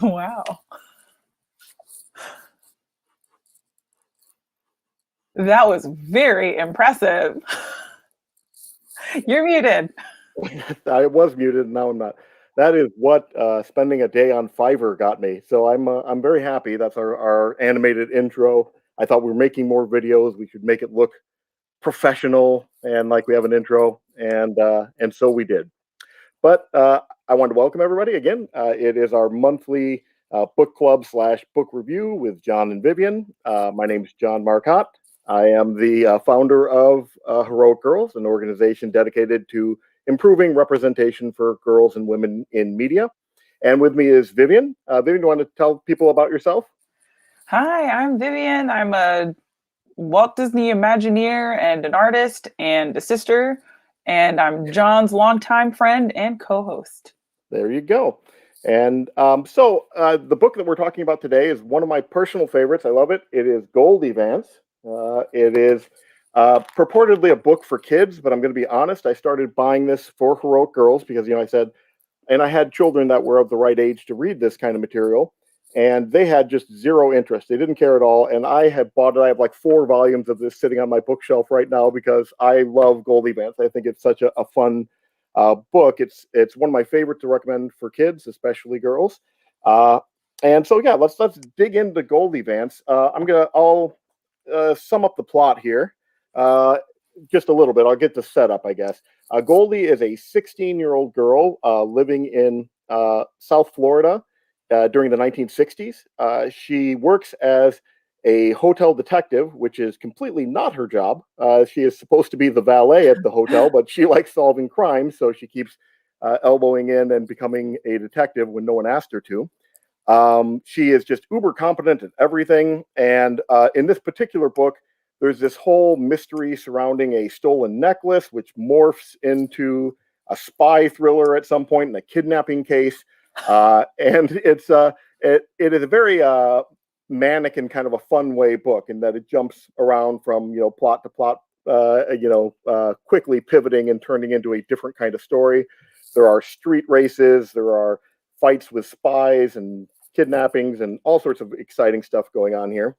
Wow. That was very impressive. You're muted. I was muted, and now I'm not. That is what spending a day on Fiverr got me. So I'm very happy. That's our animated intro. I thought we were making more videos. We should make it look professional and like we have an intro, and so we did. But I want to welcome everybody again. It is our monthly book club / book review with John and Vivian. My name is John Marcotte. I am the founder of Heroic Girls, an organization dedicated to improving representation for girls and women in media. And with me is Vivian. Vivian, do you want to tell people about yourself? Hi, I'm Vivian. I'm a Walt Disney Imagineer and an artist and a sister. And I'm John's longtime friend and co-host. There you go. And the book that we're talking about today is one of my personal favorites. I love it. It is Goldie Vance. It is purportedly a book for kids, but I'm going to be honest. I started buying this for Heroic Girls because, I said, and I had children that were of the right age to read this kind of material, and they had just zero interest. They didn't care at all. And I have bought it. I have like 4 volumes of this sitting on my bookshelf right now because I love Goldie Vance. I think it's such a fun book. It's one of my favorites to recommend for kids, especially girls. And so, yeah, let's dig into Goldie Vance. I'll sum up the plot here just a little bit. I'll get the setup, I guess. Goldie is a 16-year-old girl living in South Florida during the 1960s. She works as a hotel detective, which is completely not her job. She is supposed to be the valet at the hotel, but she likes solving crimes, so she keeps elbowing in and becoming a detective when no one asked her to. She is just uber competent at everything. And in this particular book, there's this whole mystery surrounding a stolen necklace, which morphs into a spy thriller at some point and a kidnapping case. And it is a very manic and kind of a fun way book in that it jumps around from, plot to plot, quickly pivoting and turning into a different kind of story. There are street races, there are fights with spies and kidnappings and all sorts of exciting stuff going on here.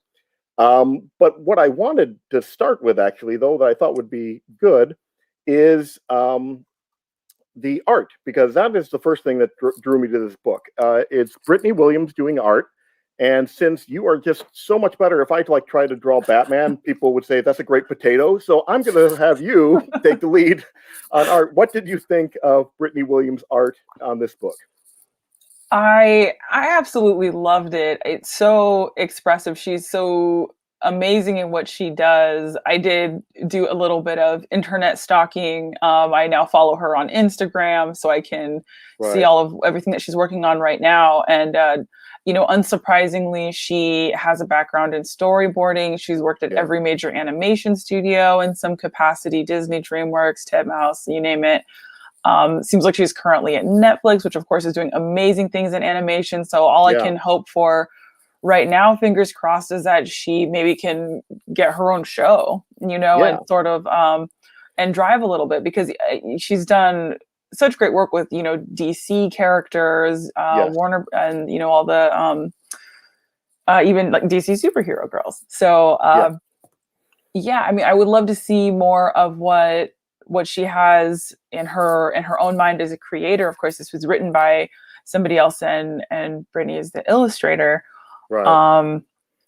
But what I wanted to start with, actually, though, that I thought would be good is the art, because that is the first thing that drew me to this book. It's Brittney Williams doing art. And since you are just so much better, if I try to draw Batman, people would say that's a great potato. So I'm going to have you take the lead on art. What did you think of Brittney Williams' art on this book? I absolutely loved it. It's so expressive. She's so amazing in what she does. I did do a little bit of internet stalking. I now follow her on Instagram so I can see all of everything that she's working on right now. And unsurprisingly, she has a background in storyboarding. She's worked at every major animation studio in some capacity, Disney, DreamWorks, Tedmouse, you name it. Seems like she's currently at Netflix, which of course is doing amazing things in animation. So all I can hope for right now, fingers crossed, is that she maybe can get her own show, and sort of and drive a little bit, because she's done such great work with, DC characters, Warner, and, all the even like DC superhero girls. So I mean, I would love to see more of what she has in her own mind as a creator. Of course, this was written by somebody else, and Brittney is the illustrator. Right.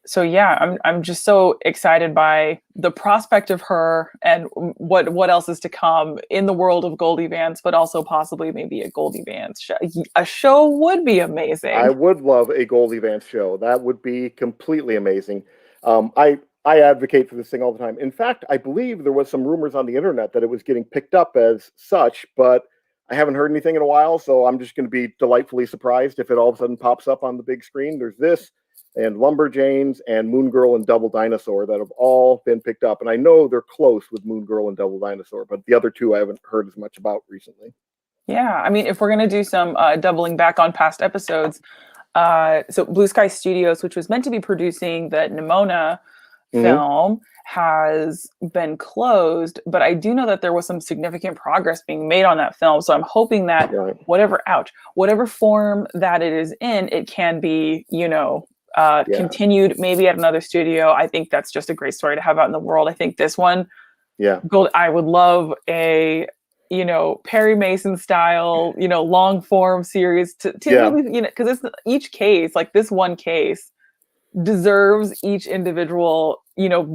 So yeah, I'm just so excited by the prospect of her and what else is to come in the world of Goldie Vance, but also possibly maybe a Goldie Vance show. A show would be amazing. I would love a Goldie Vance show. That would be completely amazing. I advocate for this thing all the time. In fact, I believe there was some rumors on the internet that it was getting picked up as such, but I haven't heard anything in a while, so I'm just going to be delightfully surprised if it all of a sudden pops up on the big screen. There's this, and Lumberjanes, and Moon Girl, and Double Dinosaur that have all been picked up, and I know they're close with Moon Girl and Double Dinosaur, but the other two I haven't heard as much about recently. Yeah, I mean, if we're going to do some doubling back on past episodes, so Blue Sky Studios, which was meant to be producing the Nimona Hmm. film has been closed, but I do know that there was some significant progress being made on that film. So I'm hoping that Right. whatever form that it is in, it can be, Yeah. continued maybe at another studio. I think that's just a great story to have out in the world. I think this one, Yeah. I would love a, Perry Mason style, long form series to Yeah. really, because it's each case, like this one case deserves each individual,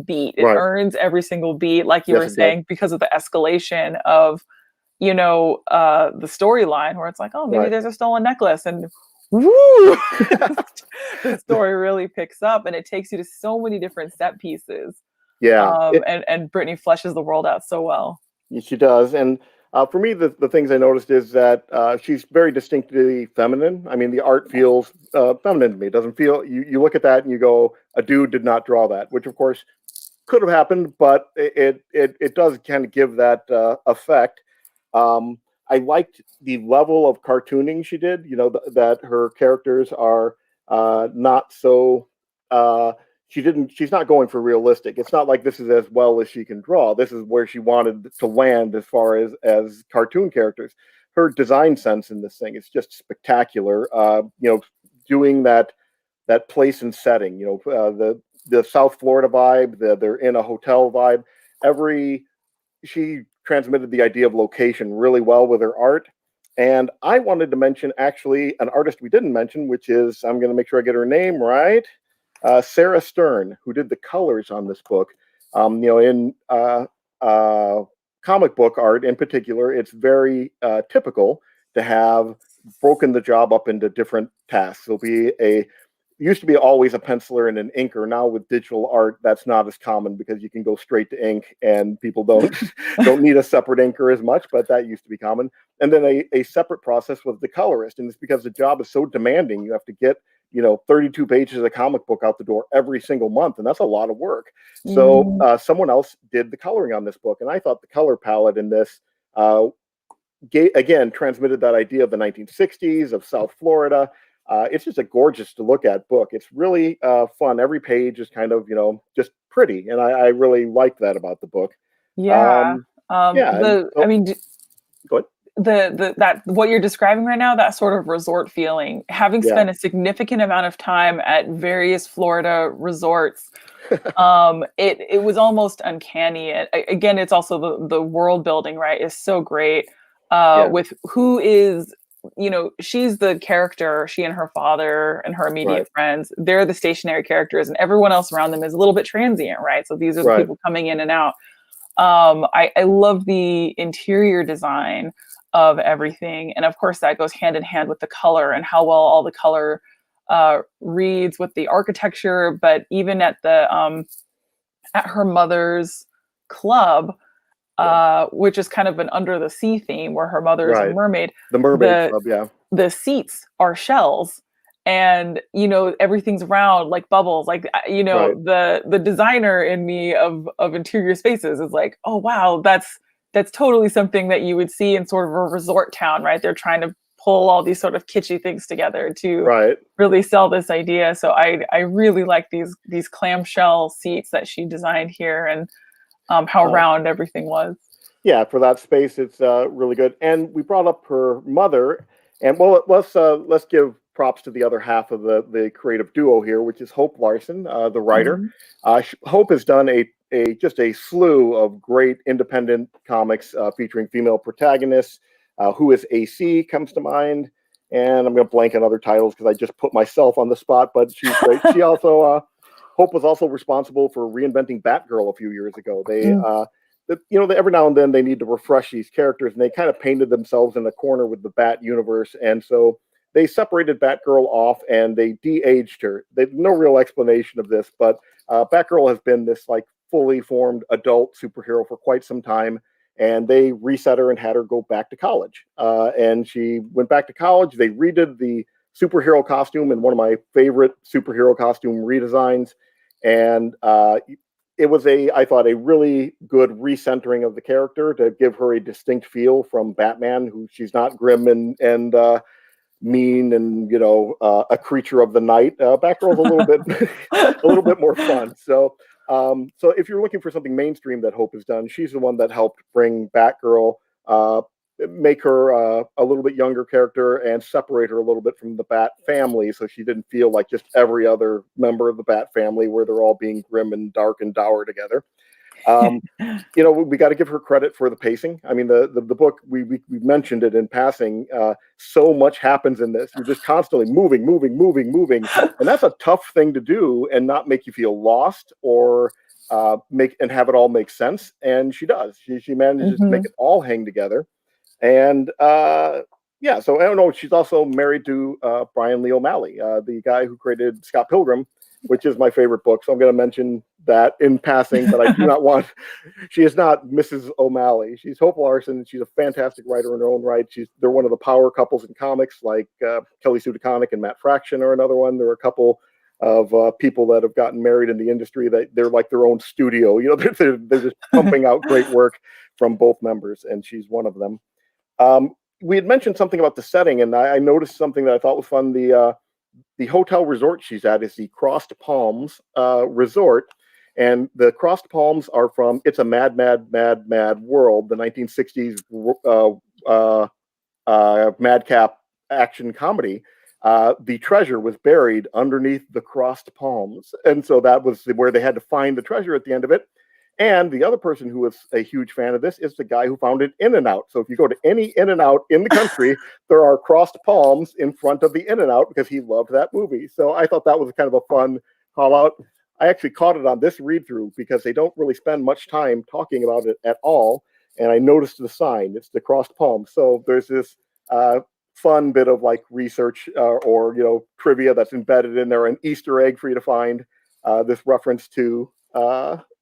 beat. It Right. earns every single beat, like you Yes, were it does. saying, because of the escalation of, the storyline where it's like, oh, maybe Right. there's a stolen necklace and woo, the story really picks up and it takes you to so many different set pieces. Yeah. And Brittney fleshes the world out so well. She does. And for me, the things I noticed is that she's very distinctly feminine. I mean, the art feels feminine to me. It doesn't feel, you look at that and you go, a dude did not draw that, which of course could have happened, but it does kind of give that effect. Um, I liked the level of cartooning she did. That her characters are not so. She's not going for realistic. It's not like this is as well as she can draw. This is where she wanted to land as far as cartoon characters. Her design sense in this thing is just spectacular. Doing that place and setting. The South Florida vibe. They're in a hotel vibe. She transmitted the idea of location really well with her art. And I wanted to mention actually an artist we didn't mention, which is, I'm going to make sure I get her name right, Sarah Stern, who did the colors on this book. In comic book art in particular, it's very typical to have broken the job up into different tasks. There'll be used to be always a penciler and an inker. Now with digital art, that's not as common because you can go straight to ink and people don't need a separate inker as much, but that used to be common. And then a separate process was the colorist. And it's because the job is so demanding. You have to get 32 pages of comic book out the door every single month, and that's a lot of work. So Mm, someone else did the coloring on this book, and I thought the color palette in this again transmitted that idea of the 1960s of South Florida. It's just a gorgeous to look at book. It's really fun. Every page is kind of just pretty, and I really liked that about the book. yeah. Yeah, and I so mean, go ahead. the that what you're describing right now, that sort of resort feeling, having Yeah, spent a significant amount of time at various Florida resorts, it was almost uncanny. Again, it's also the world building, right, is so great. yeah, With who is, she's the character, she and her father and her right, immediate friends, they're the stationary characters, and everyone else around them is a little bit transient, right? So these are the right. people coming in and out. I love the interior design of everything. And of course, that goes hand in hand with the color and how well all the color reads with the architecture. But even at her mother's club, Yeah, which is kind of an under the sea theme where her mother is a right. mermaid, The Mermaid the Club. Yeah, the seats are shells, and everything's round like bubbles, like right. the designer in me of interior spaces is like, oh wow, that's totally something that you would see in sort of a resort town, right? They're trying to pull all these sort of kitschy things together to Right. really sell this idea. So I really like these clamshell seats that she designed here, and how Uh, round everything was. yeah, for that space, it's really good. And we brought up her mother, and well, let's give props to the other half of the creative duo here, which is Hope Larson, the writer. Mhm. Hope has done a just a slew of great independent comics featuring female protagonists. Who is AC comes to mind, and I'm going to blank on other titles because I just put myself on the spot. But she's great. She also Hope was also responsible for reinventing Batgirl a few years ago. Mm. Every now and then they need to refresh these characters, and they kind of painted themselves in a corner with the Bat universe, and so they separated Batgirl off and they de-aged her. There's no real explanation of this, but Batgirl has been this like fully formed adult superhero for quite some time, and they reset her and had her go back to college. And she went back to college. They redid the superhero costume in one of my favorite superhero costume redesigns, and it was I thought, a really good recentering of the character to give her a distinct feel from Batman, who she's not grim and mean and a creature of the night. Batgirl's a little bit a little bit more fun. So So if you're looking for something mainstream that Hope has done, she's the one that helped bring Batgirl, uh, make her a little bit younger character and separate her a little bit from the Bat family, so she didn't feel like just every other member of the Bat family, where they're all being grim and dark and dour together. Um, we got to give her credit for the pacing. I mean, the book, we mentioned it in passing. So much happens in this. You're just constantly moving, and that's a tough thing to do and not make you feel lost or make and have it all make sense. And she does. She manages to make it all hang together. And yeah, so I don't know. She's also married to Brian Lee O'Malley, the guy who created Scott Pilgrim, which is my favorite book. So I'm going to mention that in passing, but I do not want. She is not Mrs. O'Malley. She's Hope Larson. She's a fantastic writer in her own right. They're one of the power couples in comics, like Kelly Sue DeConnick and Matt Fraction are another one. There are a couple of people that have gotten married in the industry that they're like their own studio. They're just pumping out great work from both members, and she's one of them. We had mentioned something about the setting, and I noticed something that I thought was fun. The hotel resort she's at is the Crossed Palms Resort, and the Crossed Palms are from It's a Mad, Mad, Mad, Mad World, the 1960s madcap action comedy. The treasure was buried underneath the Crossed Palms, and so that was where they had to find the treasure at the end of it. And the other person who was a huge fan of this is the guy who founded In-N-Out. So if you go to any In-N-Out in the country, there are crossed palms in front of the In-N-Out because he loved that movie. So I thought that was kind of a fun call out. I actually caught it on this read through because they don't really spend much time talking about it at all. And I noticed the sign, it's the crossed palms. So there's this fun bit of like research or trivia that's embedded in there, an Easter egg for you to find this reference to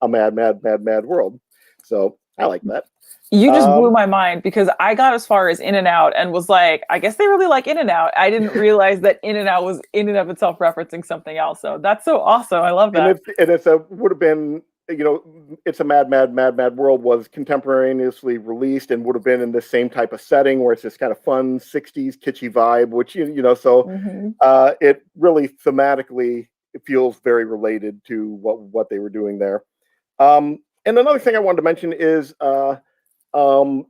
a mad, mad, mad, mad world. So I like that. You just blew my mind because I got as far as In-N-Out and was like, I guess they really like In-N-Out. I didn't realize that In-N-Out was in and of itself referencing something else. So that's so awesome. I love that. And it's would have been, It's a Mad, Mad, Mad, Mad World was contemporaneously released and would have been in the same type of setting where it's this kind of fun 60s kitschy vibe, which, it really thematically it feels very related to what they were doing there. And another thing I wanted to mention is the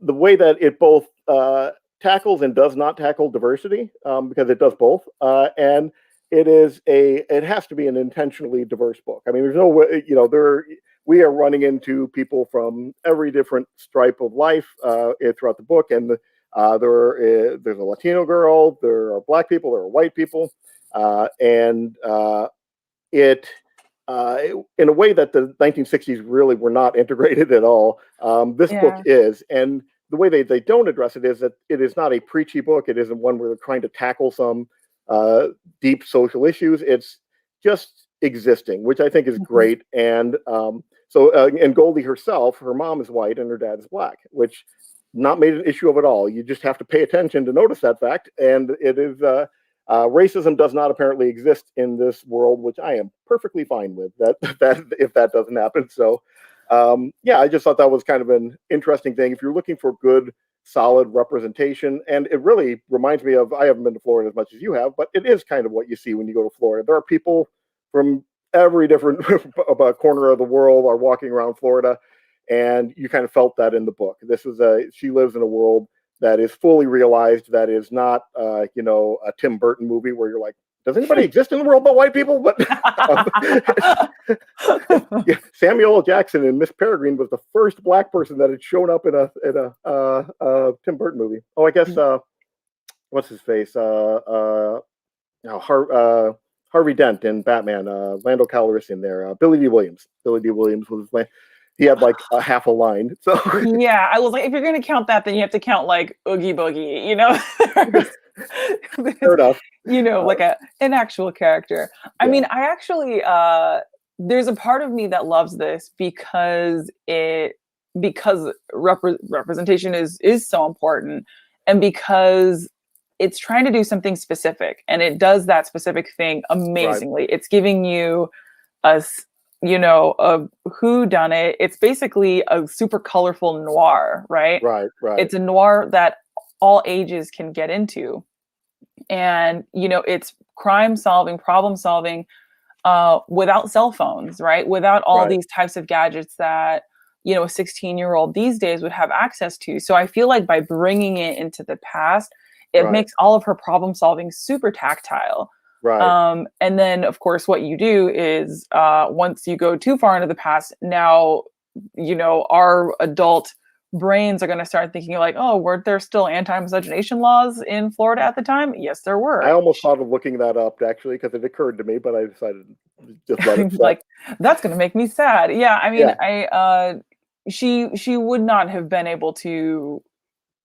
way that it both tackles and does not tackle diversity, because it does both. And it has to be an intentionally diverse book. I mean, there's no way, we are running into people from every different stripe of life throughout the book. And there's a Latino girl, there are Black people, there are white people. It in a way that the 1960s really were not integrated at all. This book is, and the way they don't address it is that it is not a preachy book. It isn't one where they're trying to tackle some deep social issues. It's just existing, which I think is great. And and Goldie herself, her mom is white and her dad is Black, which not made an issue of it all. You just have to pay attention to notice that fact. And it is racism does not apparently exist in this world, which I am perfectly fine with. That if that doesn't happen. So I just thought that was kind of an interesting thing. If you're looking for good, solid representation, and it really reminds me of, I haven't been to Florida as much as you have, but it is kind of what you see when you go to Florida. There are people from every different corner of the world are walking around Florida, and you kind of felt that in the book. She lives in a world that is fully realized, that is not, a Tim Burton movie where you're like, does anybody exist in the world but white people? But Samuel L. Jackson in Miss Peregrine was the first Black person that had shown up in a Tim Burton movie. Oh, I guess what's his face? Harvey Dent in Batman. Lando Calrissian there. Billy D. Williams. Billy D. Williams was he had like a half a line. So yeah, I was like, if you're going to count that, then you have to count like Oogie Boogie, Fair enough. Like an actual character. I mean, I actually, there's a part of me that loves this because representation is so important, and because it's trying to do something specific, and it does that specific thing amazingly. Right. It's giving you a whodunit. It's basically a super colorful noir, right? Right. It's a noir that all ages can get into. And, it's crime solving, problem solving. without cell phones, right? Without all Right. these types of gadgets that, a 16-year-old these days would have access to. So I feel like by bringing it into the past, it Right. makes all of her problem solving super tactile. Right. And then, of course, what you do is once you go too far into the past, now, our adult brains are going to start thinking like, oh, were there still anti-miscegenation laws in Florida at the time? Yes, there I were. almost thought of looking that up actually because it occurred to me, but I decided to just let it set. Like, that's going to make me sad. Yeah, I mean, Yeah. she would not have been able to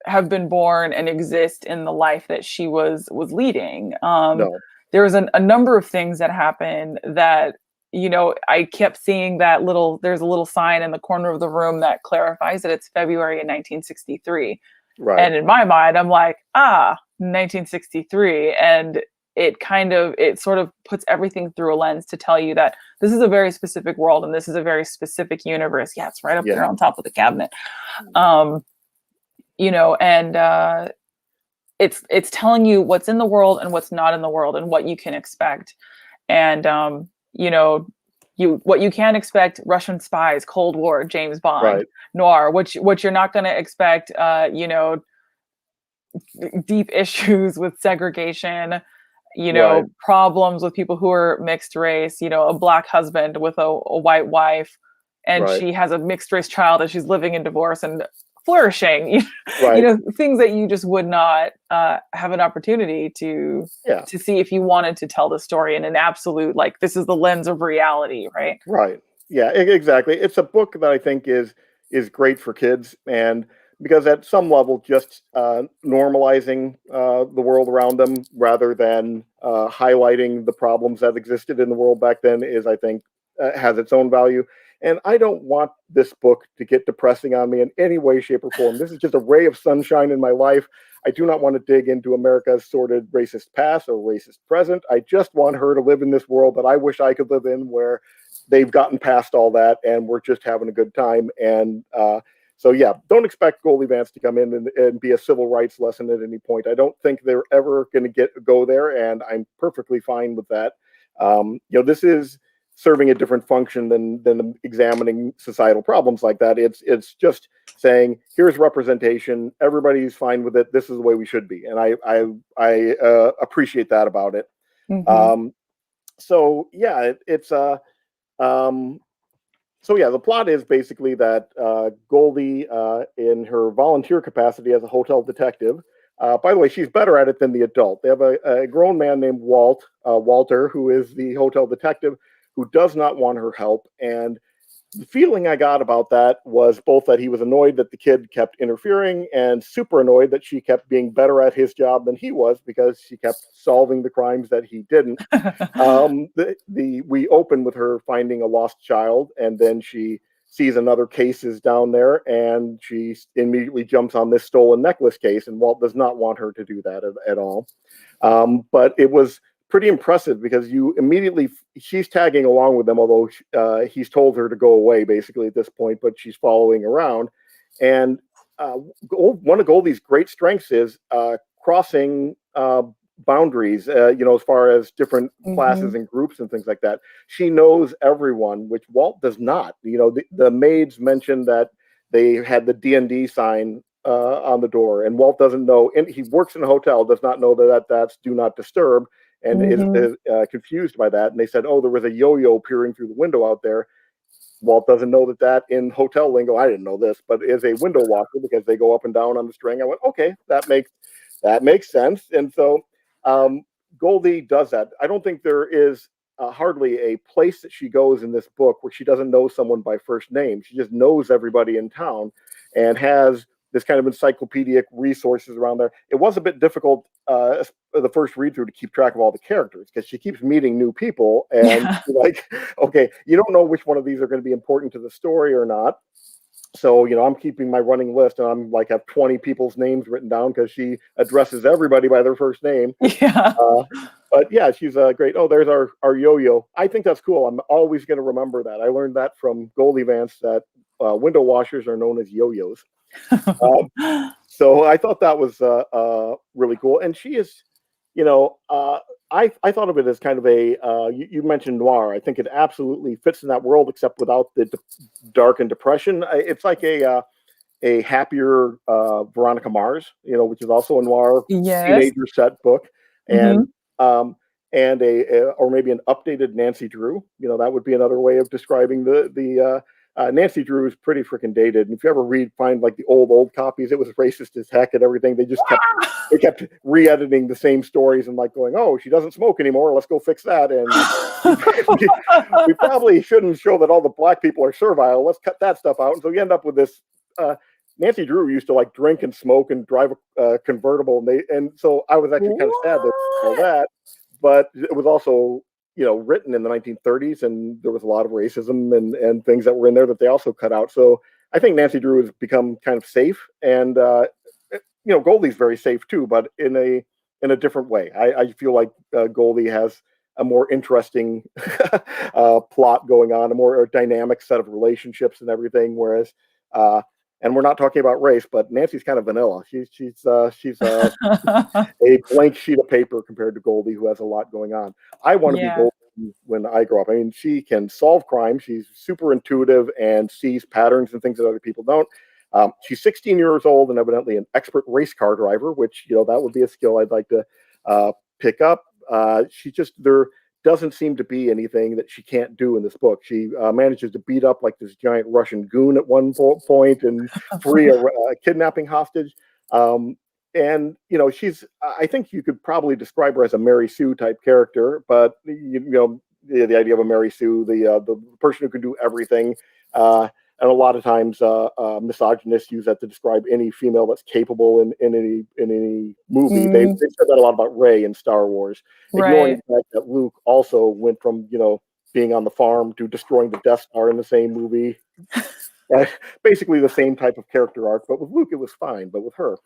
have been born and exist in the life that she was leading. No. There was a number of things that happened that, I kept seeing there's a little sign in the corner of the room that clarifies that it's February in 1963. Right. And in my mind, I'm like, 1963. And it sort of puts everything through a lens to tell you that this is a very specific world and this is a very specific universe. Yeah, it's right up Yeah. there on top of the cabinet. Um, and it's telling you what's in the world and what's not in the world and what you can expect. And what you can expect: Russian spies, Cold War, James Bond, Right. noir. What you're not going to expect, deep issues with segregation, Right. problems with people who are mixed race, a black husband with a white wife, and Right. she has a mixed race child and she's living in divorce and flourishing. Right. Things that you just would not have an opportunity Yeah. to see if you wanted to tell the story in an absolute, like, this is the lens of reality, right? Right. Yeah, exactly. It's a book that I think is great for kids, and because at some level, just normalizing the world around them rather than highlighting the problems that existed in the world back then is, I think, has its own value. And I don't want this book to get depressing on me in any way, shape, or form. This is just a ray of sunshine in my life. I do not want to dig into America's sordid racist past or racist present. I just want her to live in this world that I wish I could live in, where they've gotten past all that and we're just having a good time. And so, yeah, don't expect Goldie Vance to come in and be a civil rights lesson at any point. I don't think they're ever going to go there, and I'm perfectly fine with that. This is serving a different function than examining societal problems like that. It's just saying, here's representation. Everybody's fine with it. This is the way we should be, and I appreciate that about it. Mm-hmm. So yeah, so yeah, the plot is basically that Goldie, in her volunteer capacity as a hotel detective, by the way, she's better at it than the adult. They have a grown man named Walter, who is the hotel detective, who does not want her help. And the feeling I got about that was both that he was annoyed that the kid kept interfering and super annoyed that she kept being better at his job than he was because she kept solving the crimes that he didn't. We open with her finding a lost child, and then she sees another case is down there, and she immediately jumps on this stolen necklace case. And Walt does not want her to do that at all. But it was pretty impressive because she's tagging along with them, although he's told her to go away basically at this point, but she's following around. And one of Goldie's great strengths is crossing boundaries, as far as different Mm-hmm. classes and groups and things like that. She knows everyone, which Walt does not. The maids mentioned that they had the D&D sign on the door, and Walt doesn't know. And he works in a hotel, does not know that's do not disturb, and Mm-hmm. is confused by that. And they said, oh, there was a yo-yo peering through the window out there. Walt doesn't know that in hotel lingo, I didn't know this, but is a window washer because they go up and down on the string. I went, okay, that makes sense. And so Goldie does that. I don't think there is hardly a place that she goes in this book where she doesn't know someone by first name. She just knows everybody in town and has this kind of encyclopedic resources around there. It was a bit difficult the first read through to keep track of all the characters because she keeps meeting new people, and Yeah. like, okay, you don't know which one of these are going to be important to the story or not. So, I'm keeping my running list, and I'm like have 20 people's names written down because she addresses everybody by their first name. Yeah. Uh, but yeah, she's great. Oh, there's our yo-yo. I think that's cool. I'm always going to remember that. I learned that from Goldie Vance that window washers are known as yo-yos. Um, so I thought that was really cool. And she is you know, I thought of it as kind of a you mentioned noir. I think it absolutely fits in that world, except without the dark and depression. It's like a happier Veronica Mars, you know, which is also a noir Yes. teenager set book, and Hmm. um, and or maybe an updated Nancy Drew. You know, that would be another way of describing the Nancy Drew is pretty freaking dated. And if you ever find like the old copies, it was racist as heck and everything. They kept re-editing the same stories and like going, oh, she doesn't smoke anymore. Let's go fix that. And we probably shouldn't show that all the black people are servile. Let's cut that stuff out. And so you end up with this. Nancy Drew used to like drink and smoke and drive a convertible, and so I was actually kind of sad that all What? that, but it was also, you know, written in the 1930s, and there was a lot of racism and things that were in there that they also cut out. So I think Nancy Drew has become kind of safe, and you know, Goldie's very safe too, but in a different way. I feel like Goldie has a more interesting plot going on, a more dynamic set of relationships and everything. Whereas, and we're not talking about race, but Nancy's kind of vanilla. She's a blank sheet of paper compared to Goldie, who has a lot going on. I want to be Yeah. Goldie when I grow up. I mean, she can solve crime. She's super intuitive and sees patterns and things that other people don't. She's 16 years old and evidently an expert race car driver, which, you know, that would be a skill I'd like to pick up. She just there doesn't seem to be anything that she can't do in this book. She manages to beat up like this giant Russian goon at one point and free a kidnapping hostage. And you know, I think you could probably describe her as a Mary Sue type character, but you know, the idea of a Mary Sue, the person who can do everything. And a lot of times, misogynists use that to describe any female that's capable in any movie. They Mm, said that a lot about Rey in Star Wars, ignoring right. the fact that Luke also went from, you know, being on the farm to destroying the Death Star in the same movie. Uh, Basically the same type of character arc, but with Luke it was fine, but with her,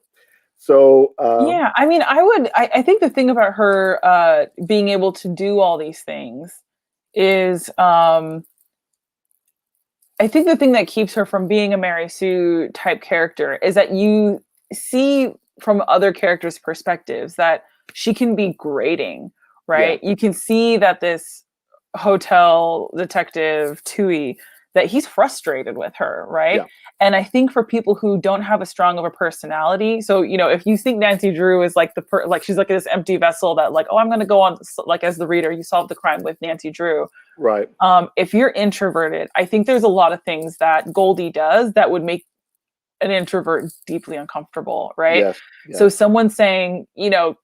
so Yeah, I mean, I think the thing about her being able to do all these things is, I think the thing that keeps her from being a Mary Sue type character is that you see from other characters' perspectives that she can be grating, yeah, right? You can see that this hotel detective, Tui, that he's frustrated with her, right? yeah, And I think for people who don't have a strong of a personality, so you know, if you think Nancy Drew is like like she's like this empty vessel that like, oh, I'm going to go on, like as the reader, you solve the crime with Nancy Drew. right, If you're introverted, I think there's a lot of things that Goldie does that would make an introvert deeply uncomfortable, right? yes, So yes, someone saying, you know,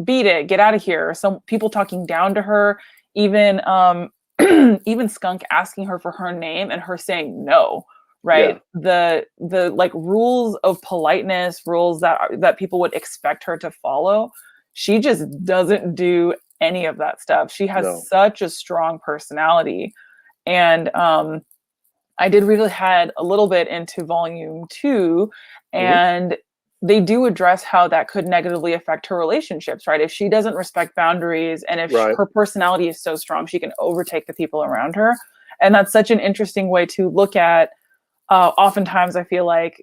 beat it, get out of here, or some people talking down to her, even even Skunk asking her for her name and her saying no, yeah, right? The like rules of politeness, rules that people would expect her to follow, she just doesn't do any of that stuff. She has no, such a strong personality. And I did read ahead a little bit into volume two, hmm, and they do address how that could negatively affect her relationships, right? If she doesn't respect boundaries and if right, her personality is so strong, she can overtake the people around her. And that's such an interesting way to look at. Oftentimes, I feel like,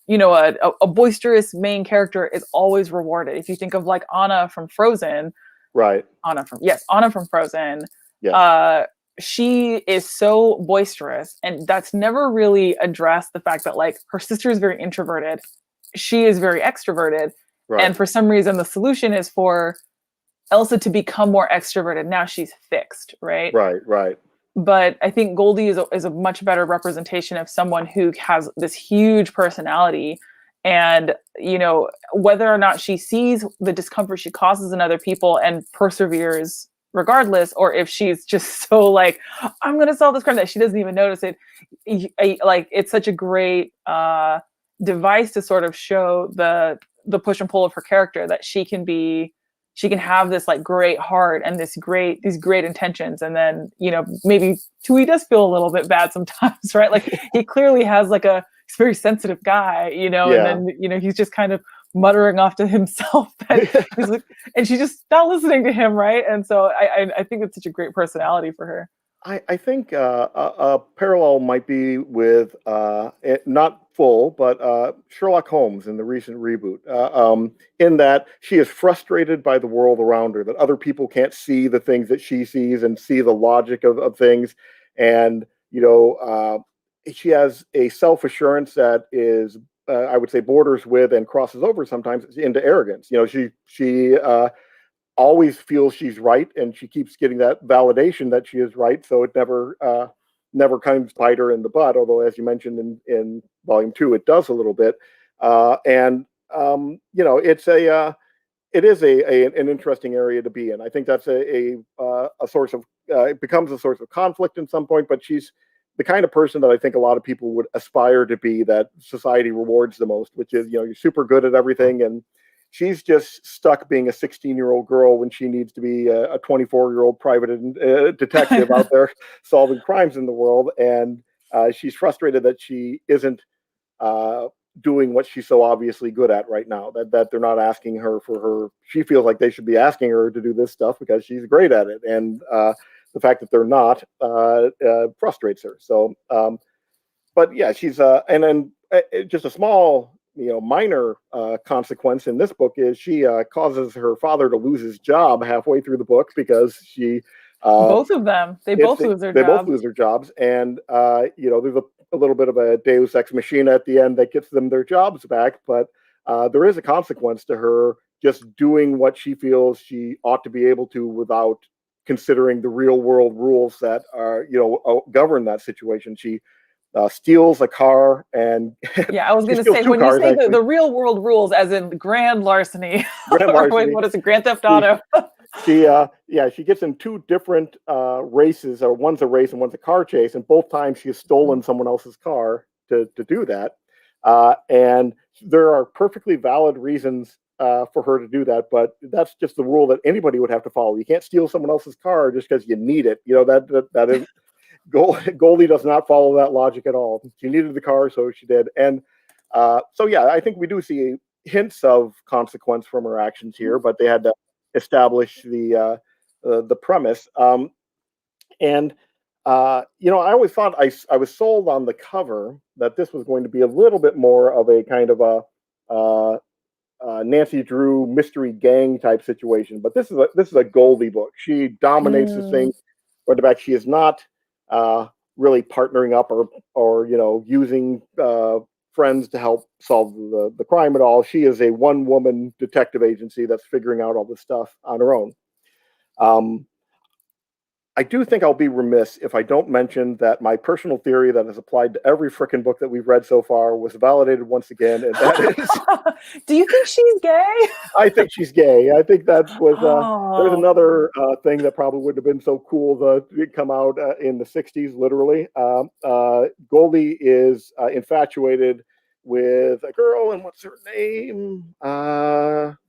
you know, a boisterous main character is always rewarded. If you think of like Anna from Frozen, right, Anna from Frozen. yes, Uh, she is so boisterous, and that's never really addressed the fact that like her sister is very introverted, she is very extroverted, right, and for some reason the solution is for Elsa to become more extroverted. Now she's fixed, right? right, right, But I think Goldie is a much better representation of someone who has this huge personality, and you know, whether or not she sees the discomfort she causes in other people and perseveres regardless, or if she's just so like, I'm gonna solve this crime that she doesn't even notice it. Like it's such a great device to sort of show the push and pull of her character, that she can have this like great heart and these great intentions, and then you know, maybe Tui does feel a little bit bad sometimes, right? Like he clearly has like a he's a very sensitive guy, you know, and yeah. then you know he's just kind of muttering off to himself that he's like, and she's just not listening to him, right? And so I think it's such a great personality for her. I think a parallel might be with not full, but Sherlock Holmes in the recent reboot, in that she is frustrated by the world around her, that other people can't see the things that she sees and see the logic of things. And, she has a self assurance that is, I would say, borders with and crosses over sometimes into arrogance. She always feels she's right, and she keeps getting that validation that she is right. So it never comes to bite her in the butt. Although, as you mentioned in volume 2, it does a little bit. And it is an interesting area to be in. I think that's a source of it becomes a source of conflict in some point. But she's the kind of person that I think a lot of people would aspire to be, that society rewards the most, which is, you're super good at everything, and she's just stuck being a 16-year-old girl when she needs to be a 24-year-old private detective out there solving crimes in the world. And she's frustrated that she isn't doing what she's so obviously good at right now, that they're not asking her for her. She feels like they should be asking her to do this stuff because she's great at it. And the fact that they're not frustrates her. So, but yeah, she's and then just a small, minor consequence in this book is she causes her father to lose his job halfway through the book because she both of them, they both lose their jobs. Both lose their jobs, and there's a little bit of a Deus Ex Machina at the end that gets them their jobs back, but there is a consequence to her just doing what she feels she ought to be able to without considering the real world rules that are govern that situation. She steals a car, and yeah, I was going to say, when you say the real world rules, as in grand larceny, what is it, Grand Theft Auto? She gets in 2 different races, or one's a race and one's a car chase, and both times she has stolen someone else's car to do that. And there are perfectly valid reasons for her to do that, but that's just the rule that anybody would have to follow. You can't steal someone else's car just because you need it. That is Goldie does not follow that logic at all. She needed the car, so she did. And so yeah, I think we do see hints of consequence from her actions here, but they had to establish the premise. And I always thought I was sold on the cover that this was going to be a little bit more of a kind of a Nancy Drew mystery gang type situation, but this is a Goldie book. She dominates this thing. But the fact she is not really partnering up or using friends to help solve the crime at all. She is a one-woman detective agency that's figuring out all this stuff on her own. I do think I'll be remiss if I don't mention that my personal theory that has applied to every frickin' book that we've read so far was validated once again, and that is... Do you think she's gay? I think she's gay. I think that was... There's another thing that probably wouldn't have been so cool to come out in the 60s, literally. Goldie is infatuated with a girl, and what's her name?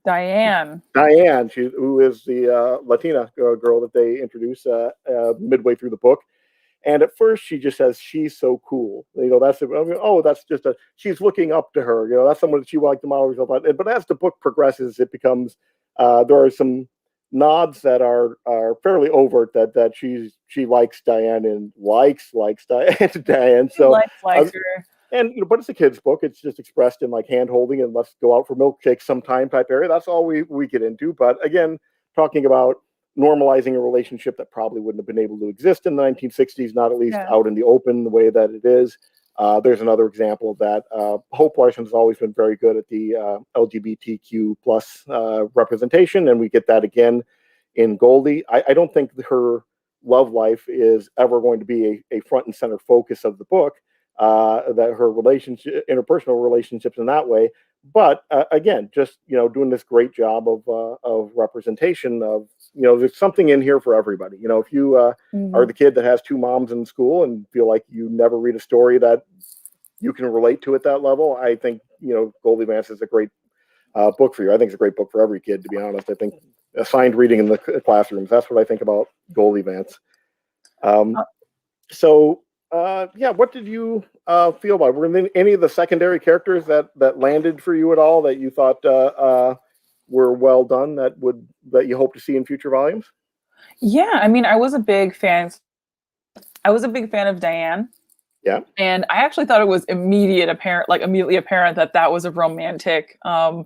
Diane. Diane, who is the Latina girl that they introduce midway through the book. And at first, she just says she's so cool. That's just she's looking up to her. That's someone that she would like to model herself on. But as the book progresses, it becomes there are some nods that are fairly overt that she likes Diane and likes Diane. So likes her. And but it's a kid's book. It's just expressed in like hand holding and let's go out for milkshakes sometime type area. That's all we get into. But again, talking about normalizing a relationship that probably wouldn't have been able to exist in the 1960s, not at least out in the open the way that it is. There's another example of that. Hope Larson has always been very good at the LGBTQ plus representation, and we get that again in Goldie. I don't think her love life is ever going to be a front and center focus of the book. That her interpersonal relationships in that way, but again, just doing this great job of representation of there's something in here for everybody. If you are the kid that has 2 moms in school and feel like you never read a story that you can relate to at that level, I think Goldie Vance is a great book for you. I think it's a great book for every kid, to be honest. I think assigned reading in the classrooms. That's what I think about Goldie Vance. What did you feel about? Were there any of the secondary characters that landed for you at all that you thought were well done that you hope to see in future volumes? Yeah, I mean, I was a big fan of Diane. Yeah. And I actually thought it was immediately apparent that that was a romantic, a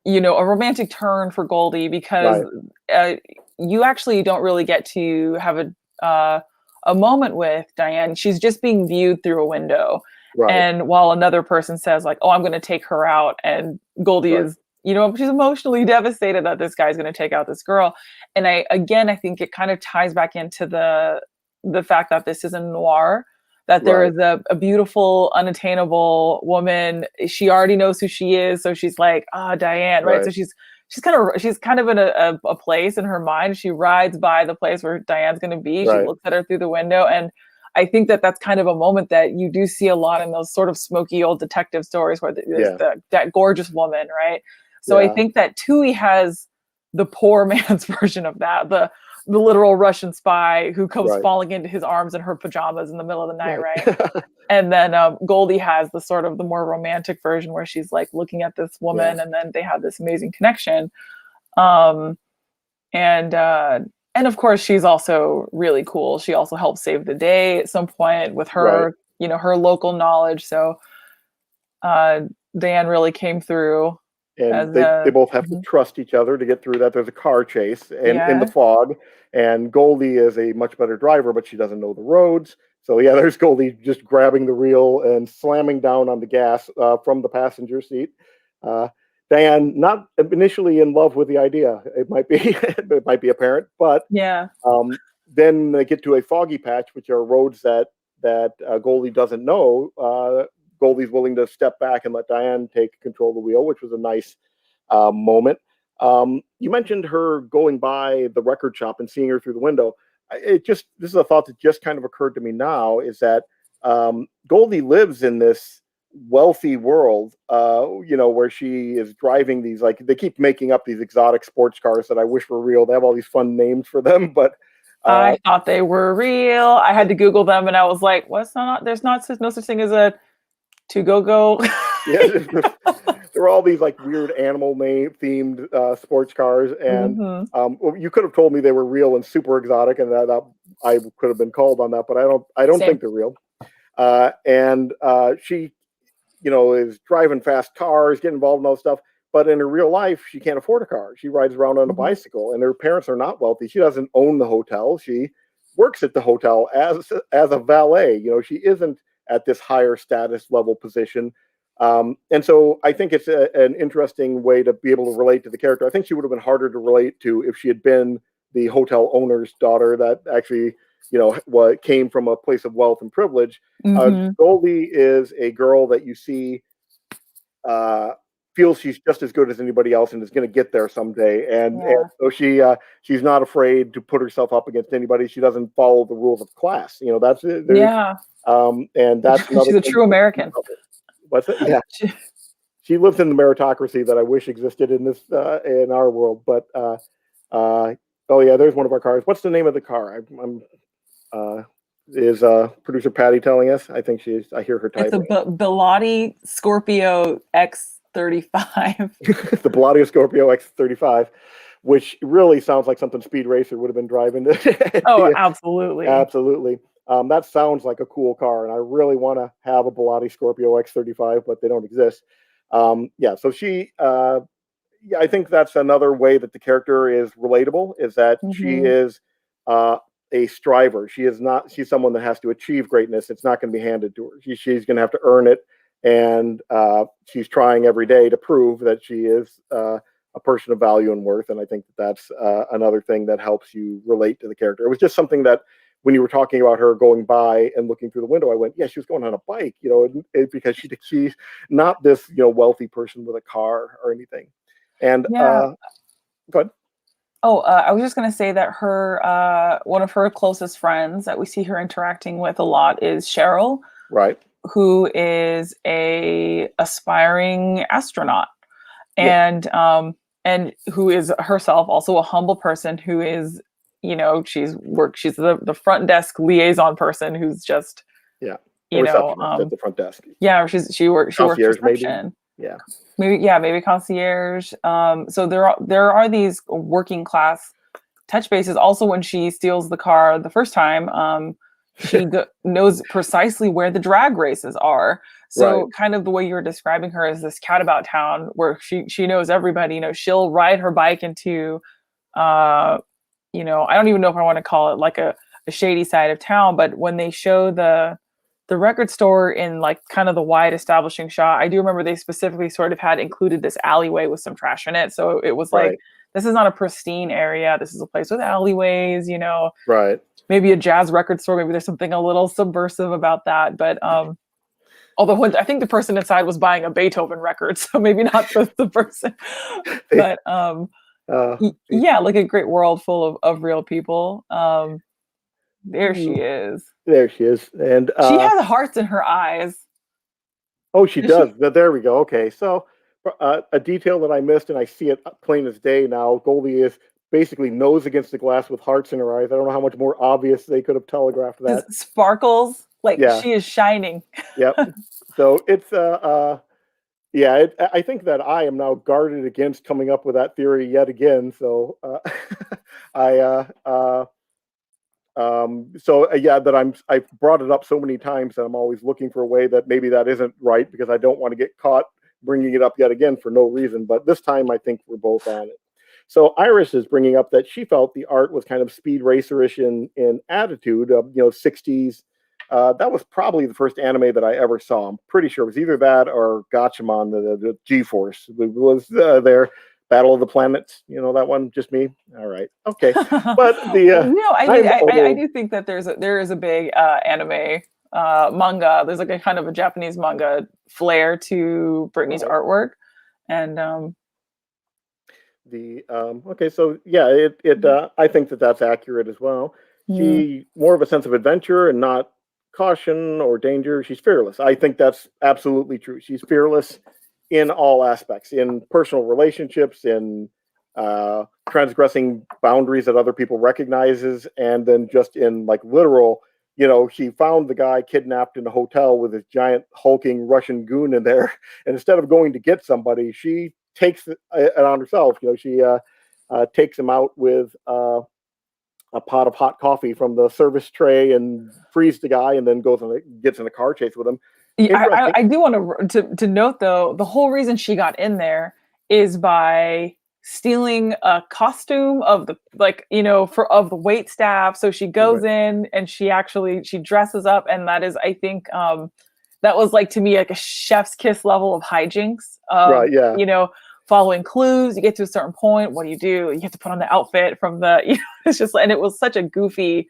romantic turn for Goldie, because Right. uh, you actually don't really get to have a moment with Diane. She's just being viewed through a window, Right. and while another person says like, "Oh, I'm going to take her out," and Goldie Right. is, she's emotionally devastated that this guy's going to take out this girl. And I think it kind of ties back into the fact that this is a noir, that there Right. is a beautiful, unattainable woman. She already knows who she is, so she's like, ah, Diane, right? So Right. she's kind of in a place in her mind. She rides by the place where Diane's going to be. She Right. looks at her through the window, and I think that that's kind of a moment that you do see a lot in those sort of smoky old detective stories where there's Yeah. that gorgeous woman, right? So I Yeah. think that Tui has the poor man's version of that, the literal Russian spy who comes Right. falling into his arms in her pajamas in the middle of the night, Right. right? And then Goldie has the sort of the more romantic version where she's like looking at this Yeah. woman, and then they have this amazing connection. Um, and of course, she's also really cool. She also helps save the day at some point with Right. her, her local knowledge. So uh, Diane really came through And as they a both have to mhm. trust each other to get through that. There's a car chase and in the Yeah, fog, and Goldie is a much better driver, but she doesn't know the roads. So yeah, there's Goldie just grabbing the wheel and slamming down on the gas from the passenger seat. Uh, Diane not initially in love with the idea. It might be it might be apparent, but yeah, um, then they get to a foggy patch, which are roads that Goldie doesn't know. Goldie's willing to step back and let Diane take control of the wheel, which was a nice moment. You mentioned her going by the record shop and seeing her through the window. This is a thought that just kind of occurred to me now, is that Goldie lives in this wealthy world, where she is driving these, like, they keep making up these exotic sports cars that I wish were real. They have all these fun names for them, but uh, I thought they were real. I had to Google them, and I was like, "What's not? There's not no such thing as a to go go." yeah, there were all these like weird animal name themed sports cars, and hmm well, you could have told me they were real and super exotic, and that I could have been called on that, but I don't Same. think they're real. And she, is driving fast cars, getting involved in all this stuff. But in her real life, she can't afford a car. She rides around on a hmm bicycle, and her parents are not wealthy. She doesn't own the hotel. She works at the hotel as a valet. She isn't at this higher status level position. And so I think it's an interesting way to be able to relate to the character. I think she would have been harder to relate to if she had been the hotel owner's daughter that actually, what came from a place of wealth and privilege. hmm Goldie is a girl that you see uh, feels she's just as good as anybody else and is going to get there someday. And Yeah. so she's not afraid to put herself up against anybody. She doesn't follow the rules of class. That's it. Yeah. And that's another She's a thing. true American. What's it? Yeah, she lives in the meritocracy that I wish existed in our world. But oh yeah, there's one of our cars. What's the name of the car? I'm uh, is producer Patty telling us? I think she's. I hear her It's a typing. Bilotti Scorpio X35. The Bellagio Scorpio X35, which really sounds like something Speed Racer would have been driving. Oh, Yeah, absolutely. absolutely. That sounds like a cool car, and I really want to have a Bellagio Scorpio X35, but they don't exist. Yeah, so yeah, I think that's another way that the character is relatable, is that she hmm is uh, a striver. She is not. She's someone that has to achieve greatness. It's not going to be handed to her. She's going to have to earn it, and she's trying every day to prove that she is a person of value and worth. And I think that's another thing that helps you relate to the character. It was just something that when you were talking about her going by and looking through the window, I went, yeah, she was going on a bike, because she's not this wealthy person with a car or anything. And Yeah. go ahead. Oh, I was just going to say that her, one of her closest friends that we see her interacting with a lot is Cheryl, Right. who is a aspiring astronaut, Yeah. And who is herself also a humble person who is, she's the front desk liaison person who's just, Yeah. A you know, receptionist at um, the front desk. yeah, she works Concierge, maybe. reception. Yeah. Maybe, yeah, maybe concierge. So there are these working class touch bases. Also, when she steals the car the first time, knows precisely where the drag races are. Right. So kind of the way you were describing her as this cat about town where she knows everybody. She'll ride her bike into uh I don't even know if I want to call it like a shady side of town, but when they show the record store in like kind of the wide establishing shot, I do remember they specifically sort of had included this alleyway with some trash in it. So it was like, Right. this is not a pristine area. This is a place with alleyways, Right. maybe a jazz record store. Maybe there's something a little subversive about that. But although I think the person inside was buying a Beethoven record, so maybe not the person. But Geez. yeah, like a great world full of real people. There she Mm, is. there she is. And She has hearts in her eyes. oh, she Does does. she? There we go. Okay, so a detail that I missed, and I see it plain as day now. Goldie is basically nose against the glass with hearts in her eyes. I don't know how much more obvious they could have telegraphed Just that. sparkles like Yeah. she is shining. Yep. So it's yeah. I think that I am now guarded against coming up with that theory yet again. So I yeah, that I've brought it up so many times that I'm always looking for a way that maybe that isn't right, because I don't want to get caught bringing it up yet again for no reason. But this time I think we're both on it. So Iris is bringing up that she felt the art was kind of speed racerish in attitude, 60s. That was probably the first anime that I ever saw. I'm pretty sure it was either that or Gatchaman, the G-Force was there. Battle of the Planets, that one, just me. All right, okay. But No, I'm I old. do think that there is a big anime manga. There's like a kind of a Japanese manga flair to Brittney's Right. artwork, and The okay, so yeah, it I think that that's accurate as well. mm, She more of a sense of adventure and not caution or danger. She's fearless. I think that's absolutely true. She's fearless in all aspects, in personal relationships, in transgressing boundaries that other people recognizes, and then just in like literal. She found the guy kidnapped in a hotel with this giant hulking Russian goon in there, and instead of going to get somebody, she takes it on herself. She takes him out with a pot of hot coffee from the service tray and frees the guy, and then goes and gets in a car chase with him. Interesting. I do want to note though the whole reason she got in there is by stealing a costume of the of the wait staff. So she goes Right. in and she dresses up, and that is I think that was like to me like a chef's kiss level of hijinks. Right. Yeah. Following clues, you get to a certain point, what do? You have to put on the outfit from the it's just, and it was such a goofy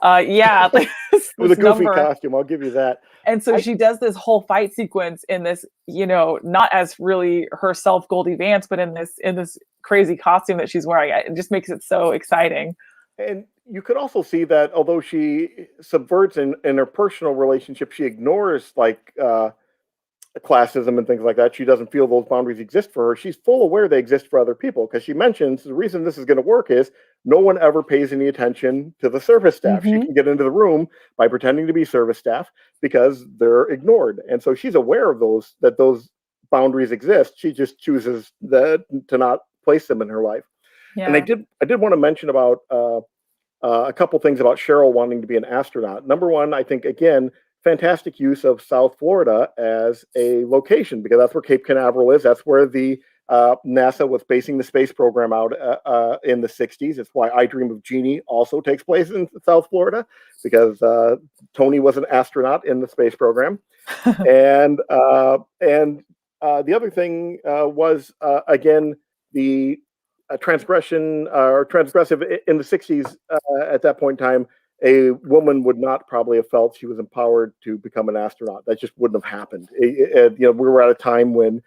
yeah, like It was a this goofy number. costume. I'll give you that. And so I she does this whole fight sequence in this, not as really herself, Goldie Vance, but in this crazy costume that she's wearing. It just makes it so exciting. And you could also see that although she subverts in her personal relationship, she ignores like classism and things like that. She doesn't feel those boundaries exist for her. She's full aware they exist for other people, because she mentions the reason this is going to work is no one ever pays any attention to the service staff. She Mm-hmm. can get into the room by pretending to be service staff because they're ignored. And so she's aware of those boundaries exist. She just chooses to not place them in her life. And Yeah. I did want to mention about a couple things about Cheryl wanting to be an astronaut. Number one, I think, again, fantastic use of South Florida as a location, because that's where Cape Canaveral is. That's where the NASA was basing the space program out in the 60s. It's why I Dream of Jeannie also takes place in South Florida, because Tony was an astronaut in the space program. And the other thing was, again, the transgression or transgressive in the 60s. At that point in time, a woman would not probably have felt she was empowered to become an astronaut. That just wouldn't have happened. We were at a time when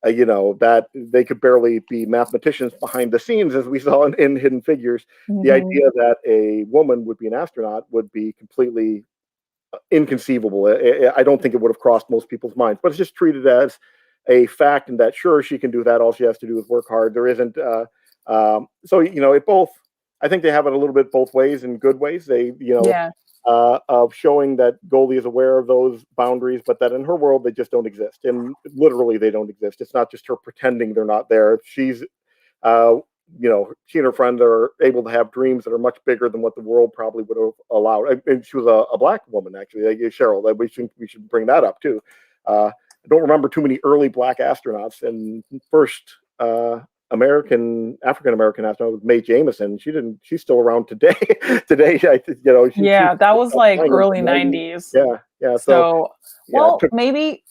that they could barely be mathematicians behind the scenes, as we saw in Hidden Figures. The Mm-hmm. idea that a woman would be an astronaut would be completely inconceivable. I don't think it would have crossed most people's minds, but it's just treated as a fact, and that sure, she can do that. All she has to do is work hard. There isn't. So it both. I think they have it a little bit both ways, in good ways. They Yeah. of showing that Goldie is aware of those boundaries, but that in her world they just don't exist, and literally they don't exist. It's not just her pretending they're not there. She's she and her friend are able to have dreams that are much bigger than what the world probably would have allowed. And she was a black woman, actually, like Cheryl. That we should bring that up too. I don't remember too many early black astronauts. And first African American astronaut was Mae Jemison. She's still around today. Today, Yeah, that was like early 90s. 90s. Yeah. So, yeah, well, maybe.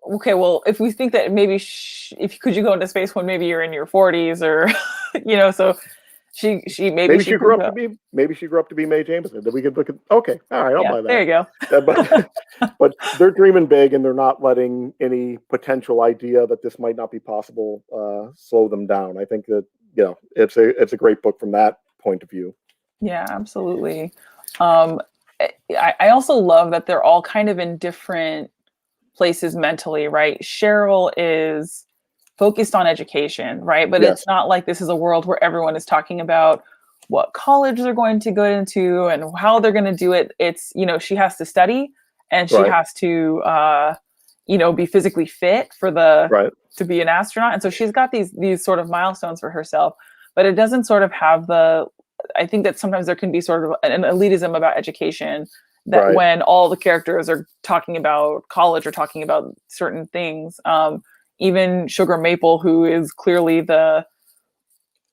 Okay, well, if we think that maybe if could you go into space when maybe you're in your 40s, or so she maybe she grew could up go. to be Mae Jemison. That we could look at. Okay, all right, I'll Yeah, buy that. there you go. But they're dreaming big, and they're not letting any potential idea that this might not be possible slow them down. I think that it's a great book from that point of view. Yeah, absolutely. I also love that they're all kind of in different places mentally, right? Cheryl is focused on education, right? But Yes. it's not like this is a world where everyone is talking about what college they're going to go into and how they're going to do it. It's, she has to study, and she Right. has to, be physically fit to be an astronaut. And so she's got these sort of milestones for herself, but it doesn't sort of have I think that sometimes there can be sort of an elitism about education, that Right. when all the characters are talking about college or talking about certain things, even Sugar Maple, who is clearly the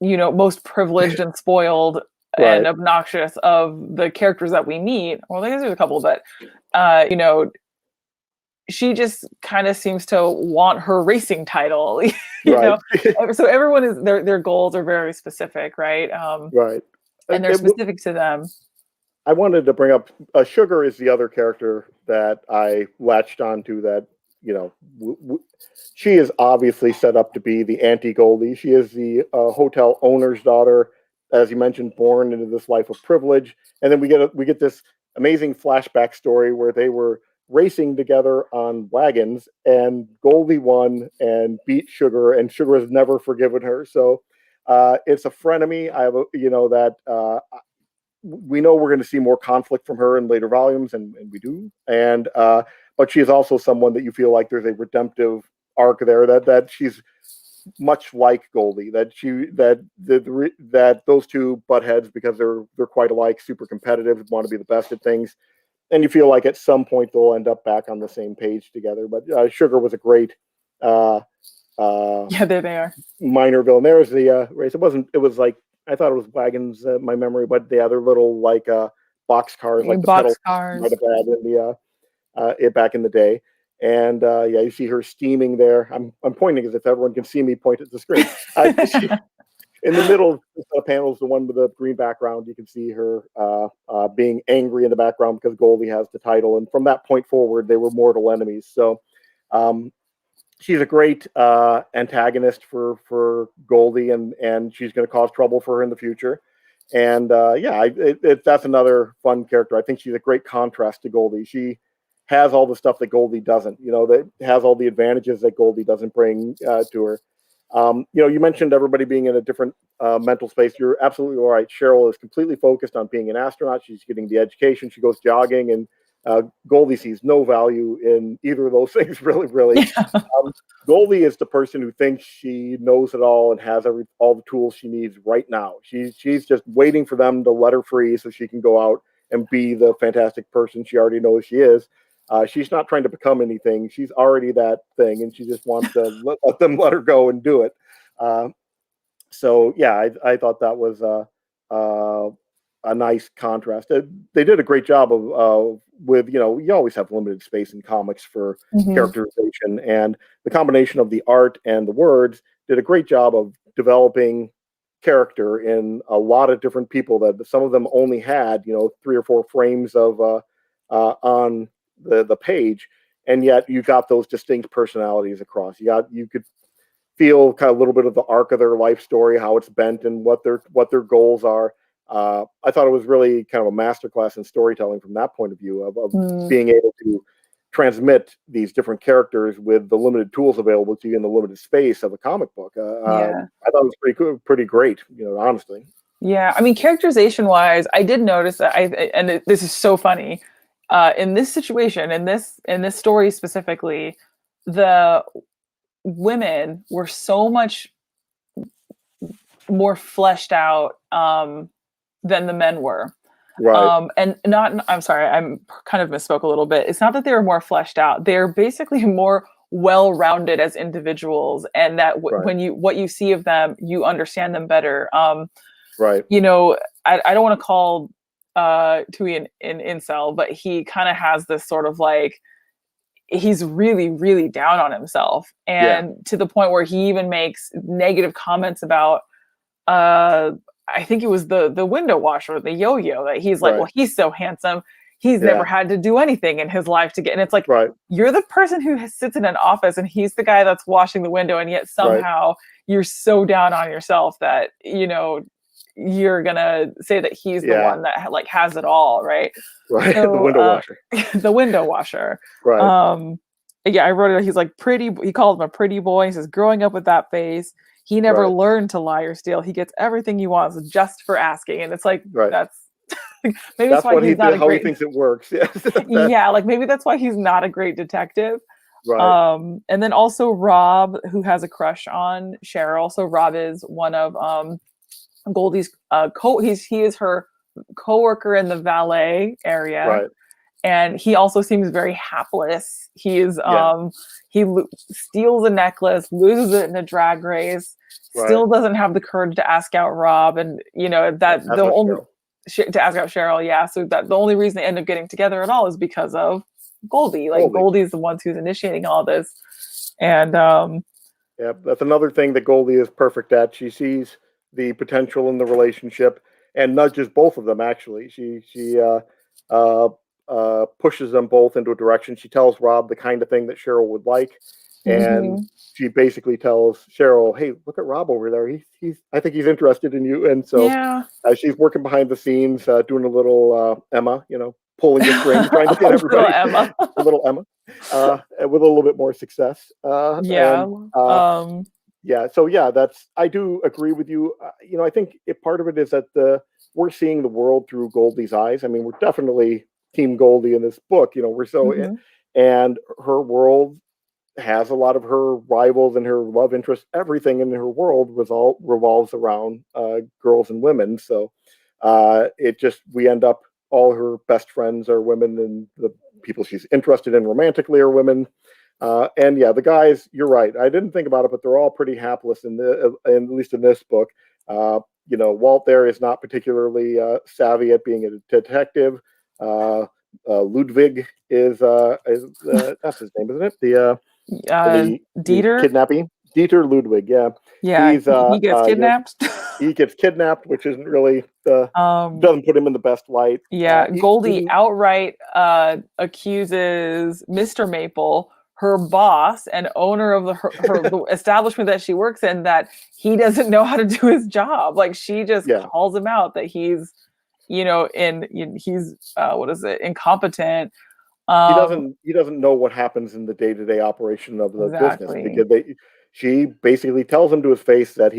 most privileged and spoiled Right. and obnoxious of the characters that we meet. Well, there's a couple, but she just kind of seems to want her racing title, Right. So everyone is their goals are very specific, right? Right. And they're specific to them. I wanted to bring up Sugar is the other character that I latched onto. That she is obviously set up to be the anti-Goldie. She is the hotel owner's daughter, as you mentioned, born into this life of privilege. And then we get this amazing flashback story where they were racing together on wagons, and Goldie won and beat Sugar, and Sugar has never forgiven her. So it's a frenemy. I have that. We know we're going to see more conflict from her in later volumes, and we do. And but she is also someone that you feel like there's a redemptive arc there, that she's much like Goldie, that those two butt heads because they're quite alike, super competitive, want to be the best at things, and you feel like at some point they'll end up back on the same page together. But Sugar was a great Yeah, there they are. minor villain. There was the race. It was like, I thought it was wagons, my memory, but the other little like box cars, like the pedal cars. might have had in the it back in the day. And you see her steaming there. I'm pointing as if everyone can see me point at the screen. In the middle of the panel is the one with the green background. You can see her being angry in the background because Goldie has the title. And from that point forward, they were mortal enemies. So she's a great antagonist for Goldie, and she's going to cause trouble for her in the future. And that's another fun character. I think she's a great contrast to Goldie. She has all the stuff that Goldie doesn't, that has all the advantages that Goldie doesn't bring to her. You mentioned everybody being in a different mental space. You're absolutely right. Cheryl is completely focused on being an astronaut. She's getting the education. She goes jogging, and Goldie sees no value in either of those things, really. Goldie is the person who thinks she knows it all and has all the tools she needs right now. She's just waiting for them to let her free so she can go out and be the fantastic person she already knows she is. She's not trying to become anything. She's already that thing, and she just wants to let them let her go and do it. So yeah, I thought that was a nice contrast. They did a great job of with you always have limited space in comics for characterization, and the combination of the art and the words did a great job of developing character in a lot of different people that some of them only had 3 or 4 frames of on the page, and yet you got those distinct personalities across. You could feel kind of a little bit of the arc of their life story, how it's bent, and what their goals are. I thought it was really kind of a masterclass in storytelling from that point of view of being able to transmit these different characters with the limited tools available to you in the limited space of a comic book. I thought it was pretty great, honestly. Yeah, I mean, characterization wise, I did notice that this is so funny. In this situation, in this story specifically, the women were so much more fleshed out than the men were. Right. And not, I'm sorry, I'm kind of misspoke a little bit. It's not that they were more fleshed out. They're basically more well-rounded as individuals, and that Right. when you what you see of them, you understand them better. Right. You know, I don't want to call Tui an incel, but he kind of has this sort of like, he's really, really down on himself, Yeah. and to the point where he even makes negative comments about uh I think it was the window washer, the yo-yo, that he's like, Right. well, he's so handsome, he's never Yeah. had to do anything in his life to get, and it's like, Right. you're the person who sits in an office and he's the guy that's washing the window, and yet Right. somehow you're so down on yourself that, you know, you're gonna say that he's the Yeah. one that like has it all, right? Right. The So window washer. the window washer. Right. Um, yeah, I wrote it. He's like pretty. He called him a pretty boy. He says, growing up with that face, he never Right. learned to lie or steal. He gets everything he wants just for asking. And it's like, Right. that's maybe that's That's why what he he's not did. a How he great. thinks it works. Yes. That, Yeah, like maybe that's why he's not a great detective. right. And then also Rob, who has a crush on Cheryl. So Rob is one of Goldie's he is her coworker in the valet area, Right. and he also seems very hapless. He is Yeah. steals a necklace, loses it in a drag race, Right. still doesn't have the courage to ask out Rob, and you know that As the a only Cheryl. to ask out Cheryl. Yeah, so that the only reason they end up getting together at all is because of Goldie. Like Goldie. Goldie's the one who's initiating all this, and Yeah, that's another thing that Goldie is perfect at. She sees the potential in the relationship and nudges both of them. Actually, uh, pushes them both into a direction. She tells Rob the kind of thing that Cheryl would like, and mhm. she basically tells Cheryl, "Hey, look at Rob over there. He's I think he's interested in you." And so Yeah, she's working behind the scenes, doing a little Emma, pulling the strings, trying to get little everybody, Emma. a little Emma, with a little bit more success. Yeah, And Yeah, so yeah, that's I do agree with you. I think part of it is that we're seeing the world through Goldie's eyes. I mean, we're definitely Team Goldie in this book. We're mhm. and her world has a lot of her rivals and her love interests. Everything in her world revolves around girls and women. So it just we end up all her best friends are women, and the people she's interested in romantically are women. And yeah, the guys, you're right. I didn't think about it, but they're all pretty hapless at least in this book. Uh, Walt there is not particularly savvy at being a detective. Uh, Ludwig is that's his name, isn't it? uh The Dieter. kidnapping. Dieter Ludwig. Yeah, Yeah, he's he gets kidnapped. he gets kidnapped, which isn't really um doesn't put him in the best light. yeah, Goldie Even outright accuses Mr. Maple, her boss and owner of the establishment that she works in, that he doesn't know how to do his job. Like she just yeah, calls him out that he's, he's what is it, incompetent. um he doesn't know what happens in the day-to-day operation of the business, exactly. because she basically tells him to his face that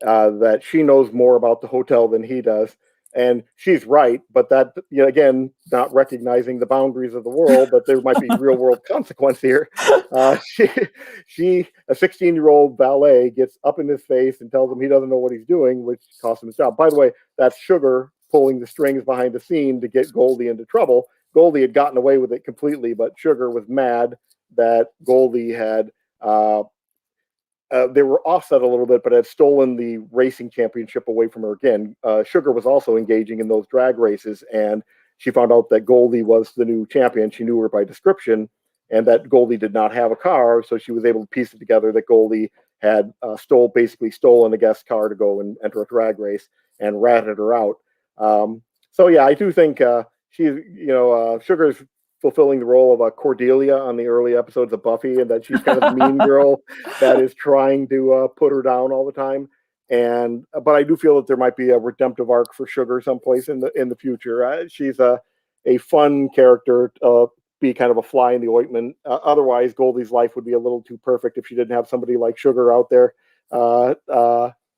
that she knows more about the hotel than he does, and she's right, but that, again, not recognizing the boundaries of the world, that there might be real world consequence here. uh, she, a 16-year-old valet gets up in his face and tells him he doesn't know what he's doing, which costs him his job. By the way, that's Sugar pulling the strings behind the scene to get Goldie into trouble. Goldie had gotten away with it completely, but Sugar was mad that Goldie had they were offset a little bit, but had stolen the racing championship away from her again. Sugar was also engaging in those drag races, and she found out that Goldie was the new champion. She knew her by description, and that Goldie did not have a car, so she was able to piece it together that Goldie had basically stolen a guest car to go and enter a drag race, and ratted her out. So yeah, I do think Sugar's fulfilling the role of a Cordelia on the early episodes of Buffy, and that she's kind of the mean girl that is trying to put her down all the time. And but I do feel that there might be a redemptive arc for Sugar someplace in the future. She's a fun character, be kind of a fly in the ointment. Otherwise, Goldie's life would be a little too perfect if she didn't have somebody like Sugar out there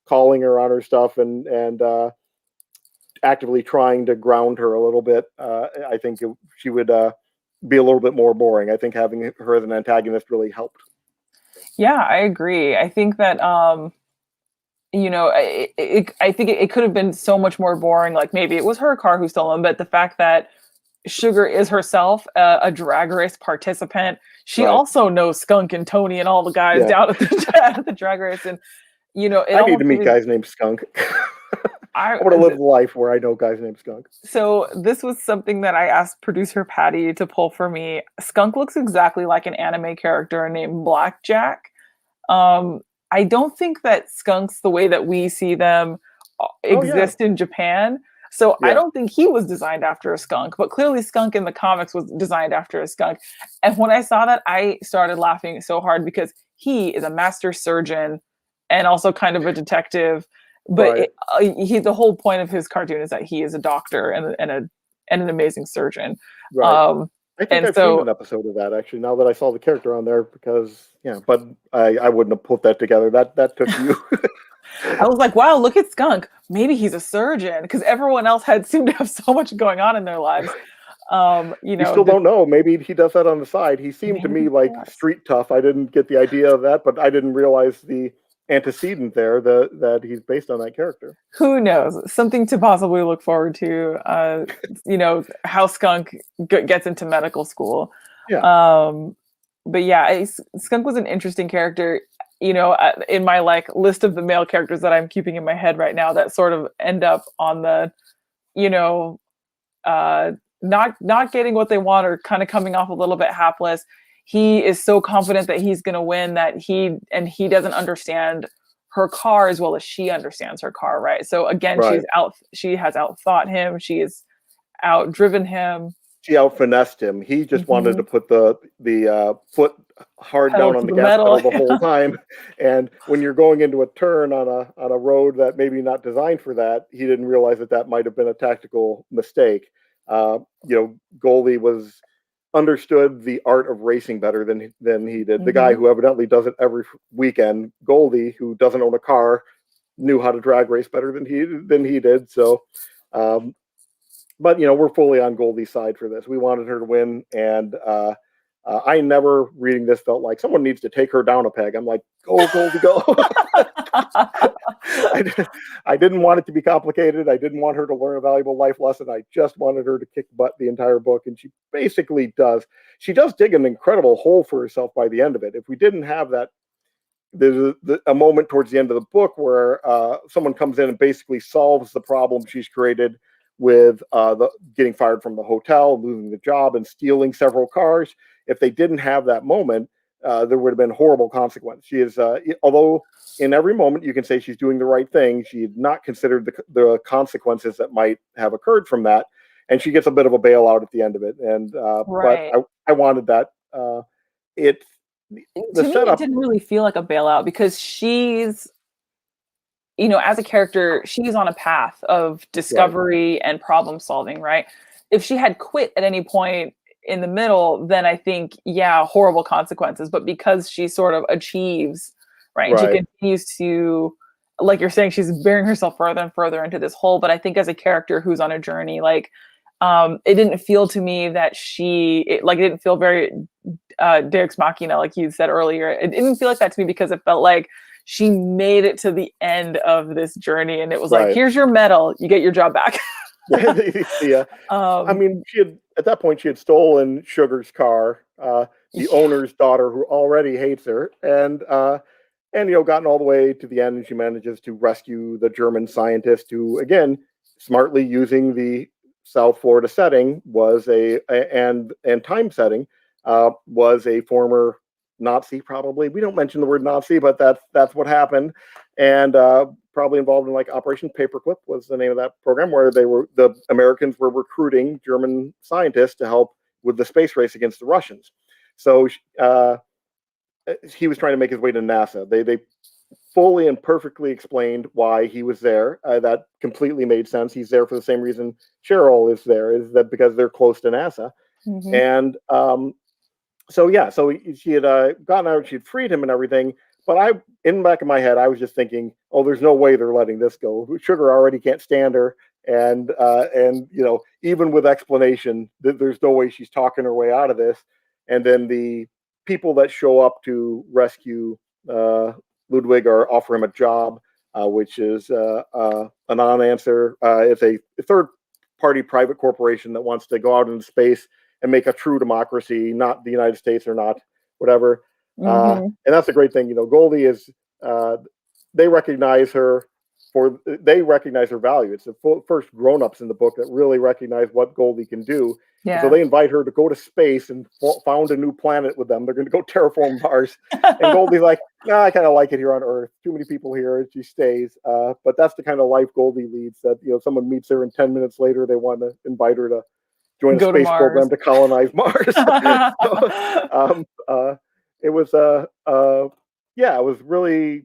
calling her on her stuff and actively trying to ground her a little bit. I think she would be a little bit more boring. I think having her as an antagonist really helped. Yeah, I agree. I think that I think it could have been so much more boring. Like maybe it was her car who stole him, but the fact that Sugar is herself a drag race participant. She Right. also knows Skunk and Tony and all the guys Yeah. down at at the drag race, and it I need to almost meet even guys named Skunk. I I want to live a life where I know guys named Skunk. so this was something that I asked producer Patty to pull for me. Skunk looks exactly like an anime character named Blackjack. Um, I don't think that skunks, the way that we see them, Oh yeah. exist in Japan. So I Yeah. don't think he was designed after a skunk, but clearly Skunk in the comics was designed after a skunk. And when I saw that, I started laughing so hard because he is a master surgeon and also kind of a detective. But Right. the whole point of his cartoon is that he is a doctor and an amazing surgeon. Right. Um, I think and I've seen so an episode of that actually. Now that I saw the character on there, because yeah, but I wouldn't have put that together. That took you. I was like, wow, look at Skunk. Maybe he's a surgeon because everyone else had seemed to have so much going on in their lives. We still don't know. Maybe he does that on the side. He seemed to Maybe me he like does. street tough. I didn't get the idea of that, but I didn't realize the antecedent there that he's based on that character. Who knows? Something to possibly look forward to. How Skunk gets into medical school. Yeah. Um, but yeah, Skunk was an interesting character. In my like list of the male characters that I'm keeping in my head right now that sort of end up on the, you know, uh, not getting what they want or kind of coming off a little bit hapless. He is so confident that he's going to win that he doesn't understand her car as well as she understands her car, right? So again, Right. she has outthought him, she has outdriven him. She out finessed him. He just wanted to Mhm. put the foot hard Pedal down to on the the gas metal. pedal the whole time. And when you're going into a turn on a road that maybe not designed for that, he didn't realize that might have been a tactical mistake. Goldie was understood the art of racing better than he did. The guy Mhm. who evidently does it every weekend, Goldie, who doesn't own a car, knew how to drag race better than he did. So um, but we're fully on Goldie's side for this. We wanted her to win, and I never reading this felt like someone needs to take her down a peg. I'm like, go Goldie, go. I, I didn't want it to be complicated. I didn't want her to learn a valuable life lesson. I just wanted her to kick butt the entire book, and she basically does. She does dig an incredible hole for herself by the end of it. If we didn't have that, there's a moment towards the end of the book where someone comes in and basically solves the problem she's created with getting fired from the hotel, losing the job, and stealing several cars. If they didn't have that moment, there would have been horrible consequence. She is, although in every moment you can say she's doing the right thing, she had not considered the consequences that might have occurred from that, and she gets a bit of a bailout at the end of it. And but Right. I wanted that. It the To me, it setup, didn't really feel like a bailout because as a character, she's on a path of right, discovery and problem solving, right? If she had quit at any point in the middle, then I think, yeah, horrible consequences. But because she sort of achieves, right, and she right, continues to, like you're saying, she's bearing herself further and further into this hole. But I think as a character who's on a journey, like, it didn't feel to me that it didn't feel very Deus Machina, like you said earlier. It didn't feel like that to me because it felt like she made it to the end of this journey and it was like, right. here's your medal, you get your job back. Yeah, I um, mean, she had at that point she had stolen Sugar's car, the yeah, owner's daughter, who already hates her, and gotten all the way to the end, and she manages to rescue the German scientist, who again, smartly using the South Florida setting, was and time setting, was a former Nazi. Probably we don't mention the word Nazi, but that's what happened, and probably involved in like Operation Paperclip was the name of that program, where the Americans were recruiting German scientists to help with the space race against the Russians. So he was trying to make his way to NASA. They fully and perfectly explained why he was there. That completely made sense. He's there for the same reason Cheryl is there, is that because they're close to NASA. mhm. And so yeah, so she had gotten out, she'd freed him and everything. But in the back of my head, I was just thinking, oh, there's no way they're letting this go. Sugar already can't stand her, and even with explanation, there's no way she's talking her way out of this. And then the people that show up to rescue Ludwig or offer him a job which is a non-answer. It's a third-party private corporation that wants to go out into space and make a true democracy, not the United States or not whatever. And that's a great thing. Goldie is. They recognize her they recognize her value. It's the first grown-ups in the book that really recognize what Goldie can do. Yeah. So they invite her to go to space and found a new planet with them. They're going to go terraform Mars. And Goldie's like, nah, I kind of like it here on Earth. Too many people here. And she stays. But that's the kind of life Goldie leads, that, someone meets her and 10 minutes later, they want to invite her to join the space program to colonize Mars. So, it was, it was really,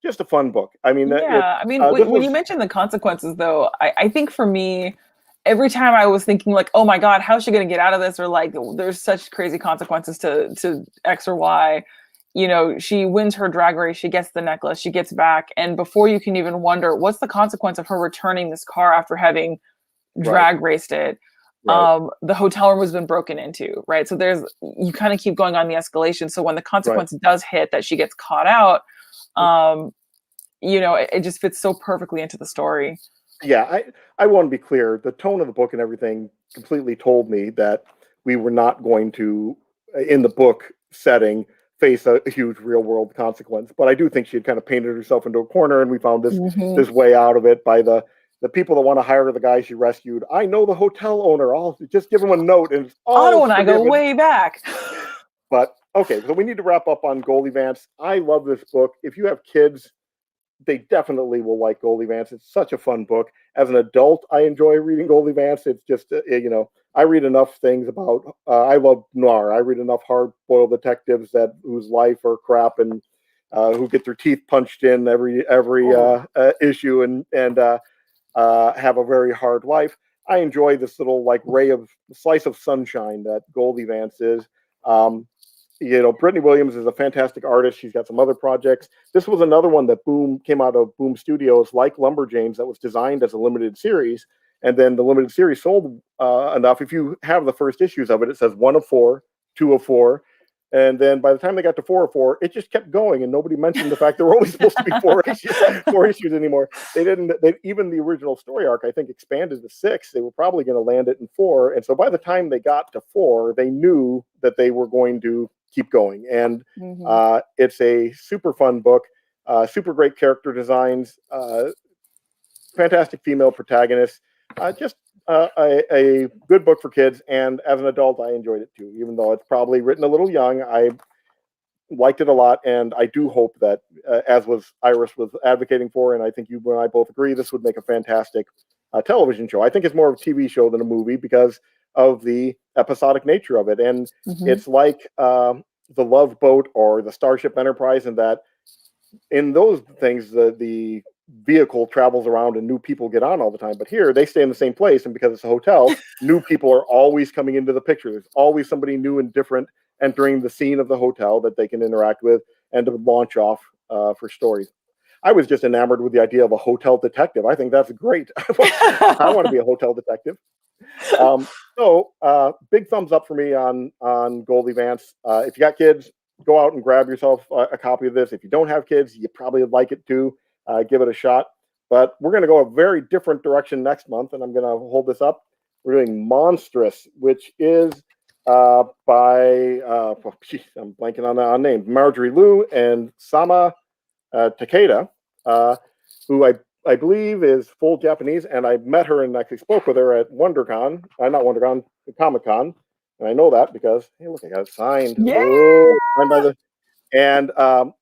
just a fun book. I mean, when you mentioned the consequences, though, I think for me, every time I was thinking like, oh my God, how's she going to get out of this? Or like, there's such crazy consequences to X or Y. She wins her drag race. She gets the necklace. She gets back. And before you can even wonder, what's the consequence of her returning this car after having drag raced it? Right. The hotel room has been broken into, right? So you kind of keep going on the escalation. So when the consequence does hit, that she gets caught out, it just fits so perfectly into the story. Yeah, I want to be clear. The tone of the book and everything completely told me that we were not going to, in the book setting, face a huge real world consequence. But I do think she had kind of painted herself into a corner, and we found this way out of it by the people that want to hire the guy she rescued. I know the hotel owner. I'll just give him a note, and it's all Otto and I go way back. But okay, so we need to wrap up on Goldie Vance. I love this book. If you have kids, they definitely will like Goldie Vance. It's such a fun book. As an adult, I enjoy reading Goldie Vance. It's just, I read enough things about, I love noir. I read enough hard-boiled detectives whose life are crap and who get their teeth punched in every issue and have a very hard life. I enjoy this little slice of sunshine that Goldie Vance is. Brittney Williams is a fantastic artist. She's got some other projects. This was another one that came out of Boom Studios, like Lumberjanes, that was designed as a limited series. And then the limited series sold enough. If you have the first issues of it, it says 1 of 4, 2 of 4. And then by the time they got to 4 of 4, it just kept going. And nobody mentioned the fact there were only supposed to be 4 issues anymore. Even the original story arc, I think, expanded to 6. They were probably going to land it in 4. And so by the time they got to 4, they knew that they were going to keep going. And it's a super fun book, super great character designs, fantastic female protagonist, just a good book for kids. And as an adult, I enjoyed it too, even though it's probably written a little young. I liked it a lot, and I do hope that, as Iris was advocating for, and I think you and I both agree, this would make a fantastic television show. I think it's more of a TV show than a movie because of the episodic nature of it. And it's like the Love Boat or the Starship Enterprise, in that in those things, the vehicle travels around and new people get on all the time. But here, they stay in the same place, and because it's a hotel, new people are always coming into the picture. There's always somebody new and different entering the scene of the hotel that they can interact with and to launch off for stories. I was just enamored with the idea of a hotel detective. I think that's great. I want to be a hotel detective. Big thumbs up for me on Goldie Vance. If you got kids, go out and grab yourself a copy of this. If you don't have kids, you probably would like it too. Give it a shot. But we're going to go a very different direction next month, and I'm going to hold this up. We're doing Monstrous, which is by I'm blanking on the name, Marjorie Liu and Sama Takeda, who I believe is full Japanese, and I met her and actually spoke with her at WonderCon, not WonderCon, Comic-Con, and I know that because, hey, look, I got it signed. Yeah! Oh, signed by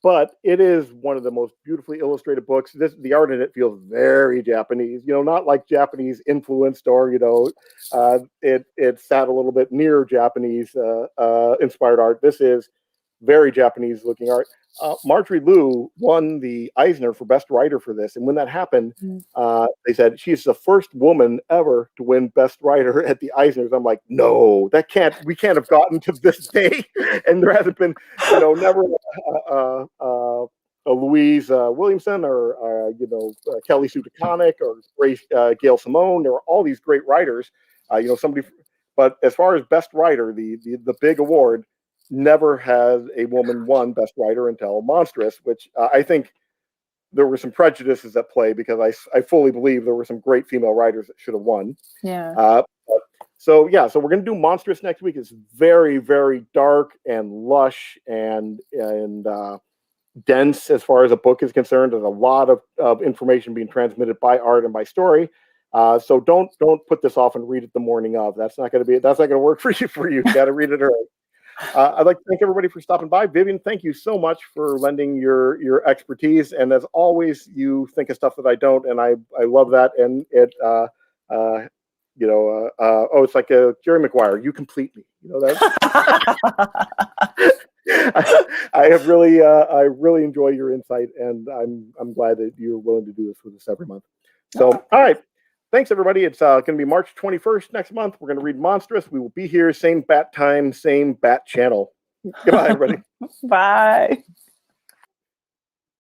but it is one of the most beautifully illustrated books. The art in it feels very Japanese, not like Japanese influenced, or it sat a little bit near Japanese inspired art. This is very Japanese looking art. Marjorie Liu won the Eisner for Best Writer for this, and when that happened, they said she's the first woman ever to win Best Writer at the Eisners. I'm like, no, we can't have gotten to this day, and there hasn't been, never a Louise Williamson or Kelly Sue DeConnick or Gail Simone. There were all these great writers, somebody. But as far as Best Writer, the big award, never has a woman won Best Writer until Monstrous, which I think there were some prejudices at play because I fully believe there were some great female writers that should have won. Yeah. So we're going to do Monstrous next week. It's very, very dark and lush and dense as far as a book is concerned. There's a lot of information being transmitted by art and by story. So don't put this off and read it the morning of. That's not going to work for you. You got to read it early. I'd like to thank everybody for stopping by. Vivian, thank you so much for lending your expertise. And as always, you think of stuff that I don't, and I love that. And it, it's like a Jerry Maguire. You complete me. You know that. I really enjoy your insight, and I'm glad that you're willing to do this with us every month. So, all right. Thanks, everybody. It's going to be March 21st next month. We're going to read Monstrous. We will be here, same bat time, same bat channel. Goodbye, everybody. Bye.